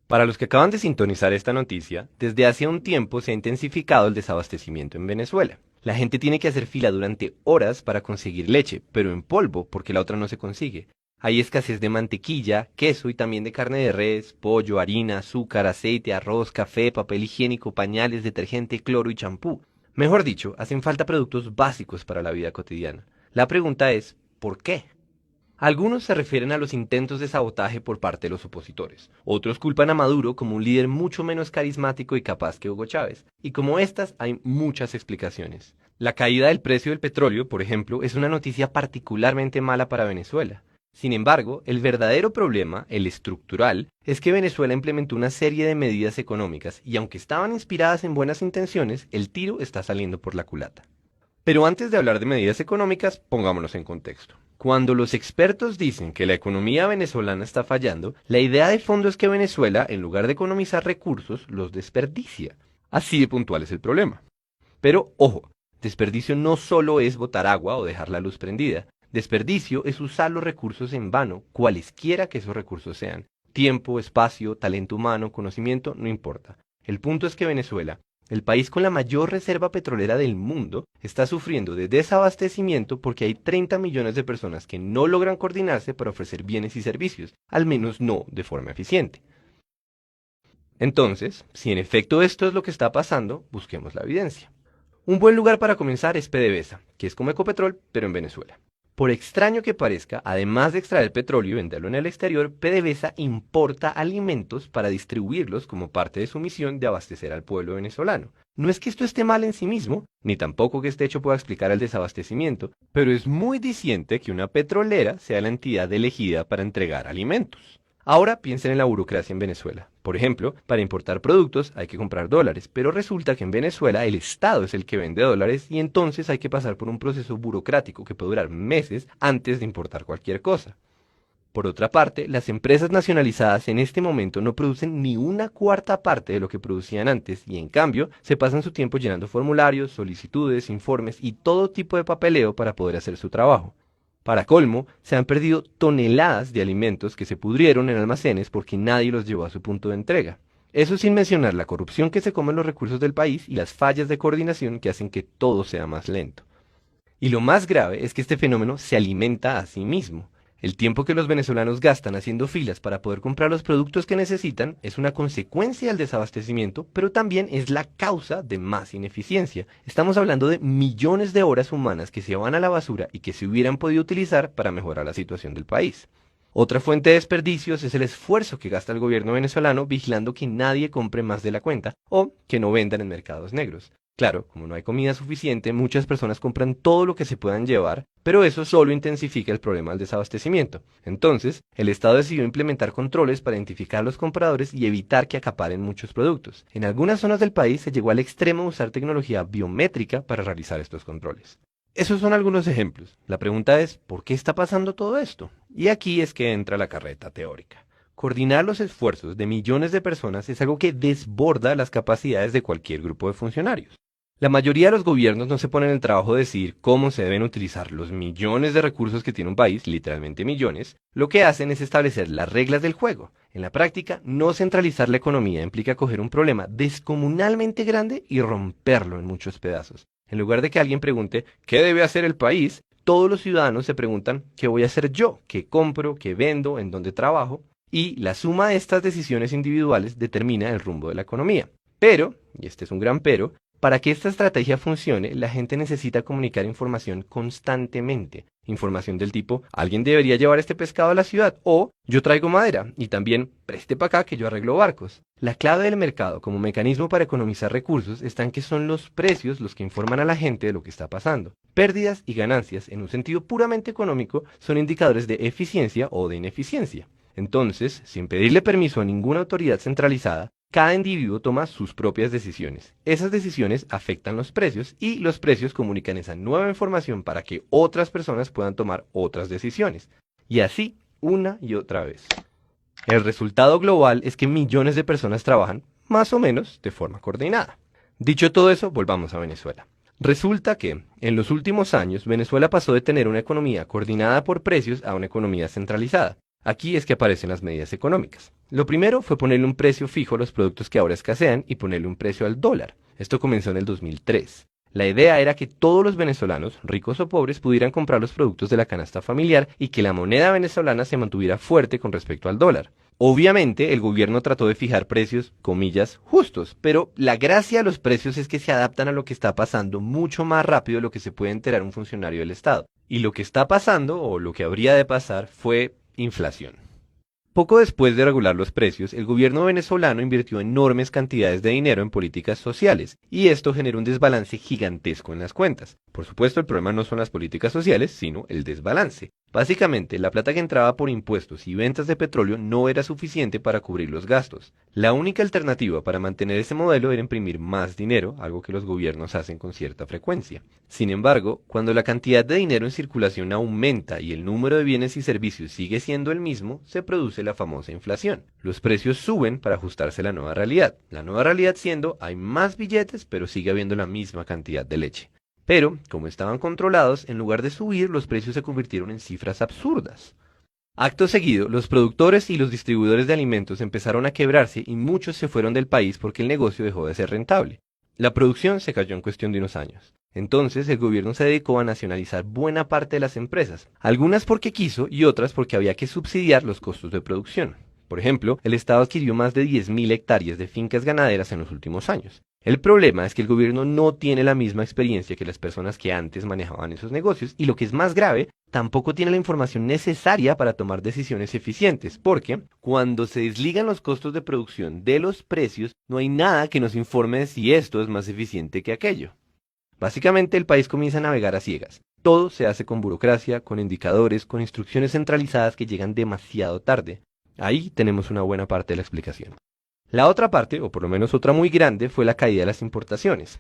Para los que acaban de sintonizar esta noticia, desde hace un tiempo se ha intensificado el desabastecimiento en Venezuela. La gente tiene que hacer fila durante horas para conseguir leche, pero en polvo porque la otra no se consigue. Hay escasez de mantequilla, queso y también de carne de res, pollo, harina, azúcar, aceite, arroz, café, papel higiénico, pañales, detergente, cloro y champú. Mejor dicho, hacen falta productos básicos para la vida cotidiana. La pregunta es, ¿por qué? Algunos se refieren a los intentos de sabotaje por parte de los opositores. Otros culpan a Maduro como un líder mucho menos carismático y capaz que Hugo Chávez. Y como estas hay muchas explicaciones. La caída del precio del petróleo, por ejemplo, es una noticia particularmente mala para Venezuela. Sin embargo, el verdadero problema, el estructural, es que Venezuela implementó una serie de medidas económicas y aunque estaban inspiradas en buenas intenciones, el tiro está saliendo por la culata. Pero antes de hablar de medidas económicas, pongámonos en contexto. Cuando los expertos dicen que la economía venezolana está fallando, la idea de fondo es que Venezuela, en lugar de economizar recursos, los desperdicia. Así de puntual es el problema. Pero, ojo, desperdicio no solo es botar agua o dejar la luz prendida. Desperdicio es usar los recursos en vano, cualesquiera que esos recursos sean. Tiempo, espacio, talento humano, conocimiento, no importa. El punto es que Venezuela, el país con la mayor reserva petrolera del mundo, está sufriendo de desabastecimiento porque hay 30 millones de personas que no logran coordinarse para ofrecer bienes y servicios, al menos no de forma eficiente. Entonces, si en efecto esto es lo que está pasando, busquemos la evidencia. Un buen lugar para comenzar es PDVSA, que es como Ecopetrol, pero en Venezuela. Por extraño que parezca, además de extraer petróleo y venderlo en el exterior, PDVSA importa alimentos para distribuirlos como parte de su misión de abastecer al pueblo venezolano. No es que esto esté mal en sí mismo, ni tampoco que este hecho pueda explicar el desabastecimiento, pero es muy diciente que una petrolera sea la entidad elegida para entregar alimentos. Ahora piensen en la burocracia en Venezuela. Por ejemplo, para importar productos hay que comprar dólares, pero resulta que en Venezuela el Estado es el que vende dólares y entonces hay que pasar por un proceso burocrático que puede durar meses antes de importar cualquier cosa. Por otra parte, las empresas nacionalizadas en este momento no producen ni una cuarta parte de lo que producían antes y en cambio se pasan su tiempo llenando formularios, solicitudes, informes y todo tipo de papeleo para poder hacer su trabajo. Para colmo, se han perdido toneladas de alimentos que se pudrieron en almacenes porque nadie los llevó a su punto de entrega. Eso sin mencionar la corrupción que se come en los recursos del país y las fallas de coordinación que hacen que todo sea más lento. Y lo más grave es que este fenómeno se alimenta a sí mismo. El tiempo que los venezolanos gastan haciendo filas para poder comprar los productos que necesitan es una consecuencia del desabastecimiento, pero también es la causa de más ineficiencia. Estamos hablando de millones de horas humanas que se van a la basura y que se hubieran podido utilizar para mejorar la situación del país. Otra fuente de desperdicios es el esfuerzo que gasta el gobierno venezolano vigilando que nadie compre más de la cuenta o que no vendan en mercados negros. Claro, como no hay comida suficiente, muchas personas compran todo lo que se puedan llevar, pero eso solo intensifica el problema del desabastecimiento. Entonces, el Estado decidió implementar controles para identificar a los compradores y evitar que acaparen muchos productos. En algunas zonas del país se llegó al extremo de usar tecnología biométrica para realizar estos controles. Esos son algunos ejemplos. La pregunta es, ¿por qué está pasando todo esto? Y aquí es que entra la carreta teórica. Coordinar los esfuerzos de millones de personas es algo que desborda las capacidades de cualquier grupo de funcionarios. La mayoría de los gobiernos no se ponen el trabajo de decidir cómo se deben utilizar los millones de recursos que tiene un país, literalmente millones. Lo que hacen es establecer las reglas del juego. En la práctica, no centralizar la economía implica coger un problema descomunalmente grande y romperlo en muchos pedazos. En lugar de que alguien pregunte ¿qué debe hacer el país?, todos los ciudadanos se preguntan ¿qué voy a hacer yo? ¿Qué compro? ¿Qué vendo? ¿En dónde trabajo? Y la suma de estas decisiones individuales determina el rumbo de la economía. Pero, y este es un gran pero, para que esta estrategia funcione, la gente necesita comunicar información constantemente. Información del tipo, alguien debería llevar este pescado a la ciudad, o yo traigo madera, y también preste para acá que yo arreglo barcos. La clave del mercado como mecanismo para economizar recursos está en que son los precios los que informan a la gente de lo que está pasando. Pérdidas y ganancias, en un sentido puramente económico, son indicadores de eficiencia o de ineficiencia. Entonces, sin pedirle permiso a ninguna autoridad centralizada, cada individuo toma sus propias decisiones. Esas decisiones afectan los precios y los precios comunican esa nueva información para que otras personas puedan tomar otras decisiones. Y así, una y otra vez. El resultado global es que millones de personas trabajan, más o menos, de forma coordinada. Dicho todo eso, volvamos a Venezuela. Resulta que, en los últimos años, Venezuela pasó de tener una economía coordinada por precios a una economía centralizada. Aquí es que aparecen las medidas económicas. Lo primero fue ponerle un precio fijo a los productos que ahora escasean y ponerle un precio al dólar. Esto comenzó en el 2003. La idea era que todos los venezolanos, ricos o pobres, pudieran comprar los productos de la canasta familiar y que la moneda venezolana se mantuviera fuerte con respecto al dólar. Obviamente, el gobierno trató de fijar precios, comillas, justos, pero la gracia de los precios es que se adaptan a lo que está pasando mucho más rápido de lo que se puede enterar un funcionario del Estado. Y lo que está pasando, o lo que habría de pasar, fue inflación. Poco después de regular los precios, el gobierno venezolano invirtió enormes cantidades de dinero en políticas sociales, y esto generó un desbalance gigantesco en las cuentas. Por supuesto, el problema no son las políticas sociales, sino el desbalance. Básicamente, la plata que entraba por impuestos y ventas de petróleo no era suficiente para cubrir los gastos. La única alternativa para mantener ese modelo era imprimir más dinero, algo que los gobiernos hacen con cierta frecuencia. Sin embargo, cuando la cantidad de dinero en circulación aumenta y el número de bienes y servicios sigue siendo el mismo, se produce la famosa inflación. Los precios suben para ajustarse a la nueva realidad. La nueva realidad siendo, hay más billetes, pero sigue habiendo la misma cantidad de leche. Pero, como estaban controlados, en lugar de subir, los precios se convirtieron en cifras absurdas. Acto seguido, los productores y los distribuidores de alimentos empezaron a quebrarse y muchos se fueron del país porque el negocio dejó de ser rentable. La producción se cayó en cuestión de unos años. Entonces el gobierno se dedicó a nacionalizar buena parte de las empresas, algunas porque quiso y otras porque había que subsidiar los costos de producción. Por ejemplo, el Estado adquirió más de 10.000 hectáreas de fincas ganaderas en los últimos años. El problema es que el gobierno no tiene la misma experiencia que las personas que antes manejaban esos negocios y lo que es más grave, tampoco tiene la información necesaria para tomar decisiones eficientes, porque cuando se desligan los costos de producción de los precios, no hay nada que nos informe de si esto es más eficiente que aquello. Básicamente el país comienza a navegar a ciegas. Todo se hace con burocracia, con indicadores, con instrucciones centralizadas que llegan demasiado tarde. Ahí tenemos una buena parte de la explicación. La otra parte, o por lo menos otra muy grande, fue la caída de las importaciones.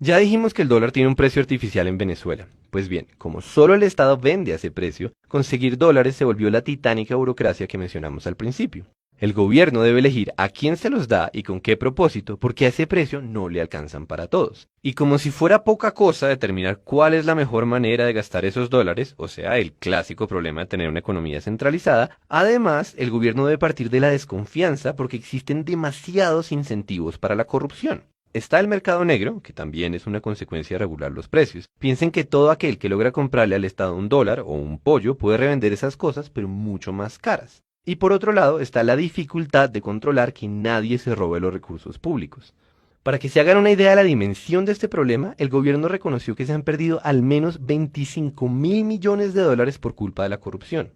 Ya dijimos que el dólar tiene un precio artificial en Venezuela. Pues bien, como solo el Estado vende a ese precio, conseguir dólares se volvió la titánica burocracia que mencionamos al principio. El gobierno debe elegir a quién se los da y con qué propósito, porque a ese precio no le alcanzan para todos. Y como si fuera poca cosa determinar cuál es la mejor manera de gastar esos dólares, o sea, el clásico problema de tener una economía centralizada, además, el gobierno debe partir de la desconfianza porque existen demasiados incentivos para la corrupción. Está el mercado negro, que también es una consecuencia de regular los precios. Piensen que todo aquel que logra comprarle al Estado un dólar o un pollo puede revender esas cosas, pero mucho más caras. Y por otro lado está la dificultad de controlar que nadie se robe los recursos públicos. Para que se hagan una idea de la dimensión de este problema, el gobierno reconoció que se han perdido al menos 25.000 millones de dólares por culpa de la corrupción.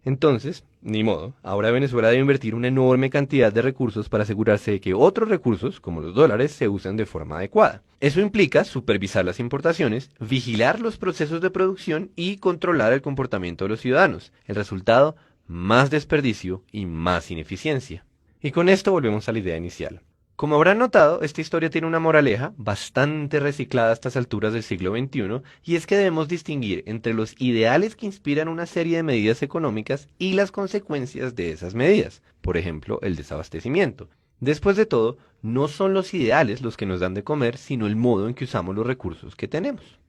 Entonces, ni modo, ahora Venezuela debe invertir una enorme cantidad de recursos para asegurarse de que otros recursos, como los dólares, se usen de forma adecuada. Eso implica supervisar las importaciones, vigilar los procesos de producción y controlar el comportamiento de los ciudadanos. El resultado, más desperdicio y más ineficiencia. Y con esto volvemos a la idea inicial. Como habrán notado, esta historia tiene una moraleja bastante reciclada a estas alturas del siglo XXI, y es que debemos distinguir entre los ideales que inspiran una serie de medidas económicas y las consecuencias de esas medidas, por ejemplo, el desabastecimiento. Después de todo, no son los ideales los que nos dan de comer, sino el modo en que usamos los recursos que tenemos.